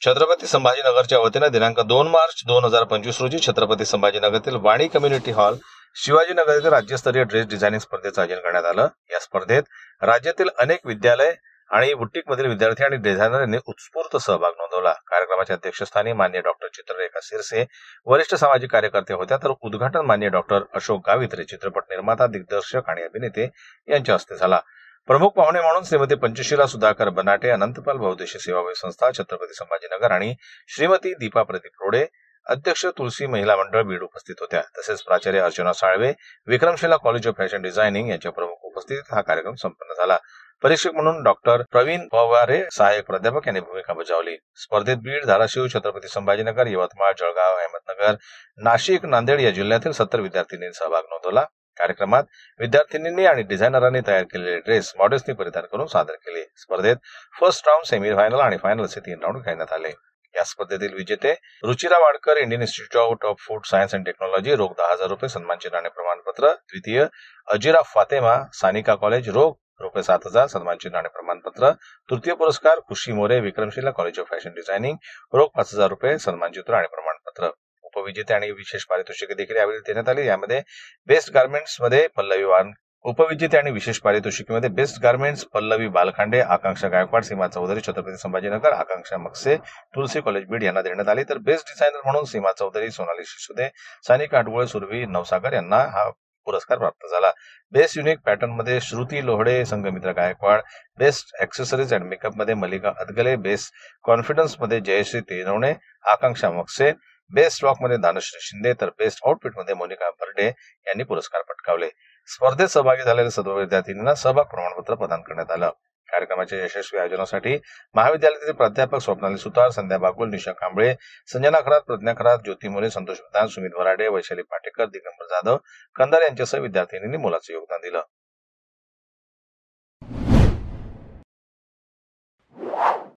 छत्रपती संभाजीनगरच्या वतीनं दिनांक 2 मार्च 2025 रोजी छत्रपती संभाजीनगरातील वाणी कम्युनिटी हॉल शिवाजीनगर येथे राज्यस्तरीय ड्रेस डिझायनिंग स्पर्धेचं आयोजन करण्यात आलं. या स्पर्धेत राज्यातील अनेक विद्यालय आणि बुटीकमधील विद्यार्थी आणि डिझायनर यांनी उत्स्फूर्त सहभाग नोंदवला. कार्यक्रमाच्या अध्यक्षस्थानी मान्य डॉक्टर चित्ररेखा सिरसे वरिष्ठ सामाजिक कार्यकर्ते होत्या, तर उद्घाटन मान्य डॉक्टर अशोक गावित्रे चित्रपट निर्माता, दिग्दर्शक आणि अभिनेते यांच्या हस्ते झाला. प्रमुख पाहुणे म्हणून श्रीमती पंचशीला सुधाकर बनाटे, अनंतपाल बहुउद्देशीय सेवाभावी संस्था छत्रपती संभाजीनगर आणि श्रीमती दीपा प्रदीप रोडे, अध्यक्ष तुलसी महिला मंडळ बीड उपस्थित होत्या. तसेच प्राचार्य Archana Salve, Vikramshila college of fashion designing यांच्या प्रमुख उपस्थितीत हा कार्यक्रम संपन्न झाला. परीक्षक म्हणून डॉक्टर प्रवीण पवारे सहाय्यक प्राध्यापक यांनी भूमिका बजावली. स्पर्धेत बीड, धाराशिव, छत्रपती संभाजीनगर, यवतमाळ, जळगाव, अहमदनगर, नाशिक, नांदेड या जिल्ह्यातील 70 विद्यार्थिनींनी सहभाग नोंदवला. कार्यक्रमात विद्यार्थिनींनी आणि डिझायनरांनी तयार केलेले ड्रेस मॉडेल्सनी परिधान करून सादर केले. स्पर्धेत फर्स्ट राऊंड, सेमी फायनल आणि फायनल असे 3 राऊंड घेण्यात आले. या स्पर्धेतील विजेते Ruchira Wadkar, Indian institute of food science and technology, रोख 10,000 रुपये, सन्मानचिन्ह आणि प्रमाणपत्र. द्वितीय अजिरा फातेमा, सानिका कॉलेज, रोख रुपये 7,000, सन्मानचिन्ह आणि प्रमाणपत्र. तृतीय पुरस्कार Khushi More, Vikramshila college of fashion designing, रोख 5,000 रुपये, सन्मानचित्र आणि प्रमाणपत्र. उपविजेते आणि विशेष पारितोषिके देखील यावेळी देण्यात आली. यामध्ये बेस्ट गार्मेंट्स मध्ये पल्लवी उपविजेते आणि विशेष पारितोषिकेमध्ये बेस्ट गार्मेंट्स पल्लवी बालखांडे, आकांक्षा गायकवाड, सीमा चौधरी, छत्रपती संभाजीनगर, आकांक्षा मक्से, तुलसी कॉलेज बीड यांना देण्यात आली. तर बेस्ट डिझायनर म्हणून सीमा चौधरी, सोनाली शिसुदे, सानिका आडगुळे, सुरभी नवसागर यांना हा पुरस्कार प्राप्त झाला. बेस्ट युनिक पॅटर्न मध्ये Shruti Lohade, Sanghamitra Gaikwad, best accessories and makeup मध्ये मल्लिका अदगले, बेस्ट कॉन्फिडन्स मध्ये जयश्री तेनवणे, आकांक्षा मक्से, बेस्ट स्टॉक मध्ये दानश्री शिंदे, तर बेस्ट आउटफिट मध्ये मोनिका बर्डे यांनी पुरस्कार पटकावले. स्पर्धेत सहभागी झालेल्या सर्व विद्यार्थिनींना सहभाग प्रमाणपत्र प्रदान करण्यात आलं. कार्यक्रमाच्या यशस्वी आयोजनासाठी महाविद्यालयातील प्राध्यापक स्वप्नाली सुतार, संध्या बागुल, निशा कांबळे, संजना खरात, प्रज्ञा खरात, ज्योती मोरे, संतोष प्रधान, सुमित वराडे, वैशाली पाटेकर, दिगंबर जाधव, कंदार यांच्यासह विद्यार्थिनींनी मोलाचं योगदान दिलं.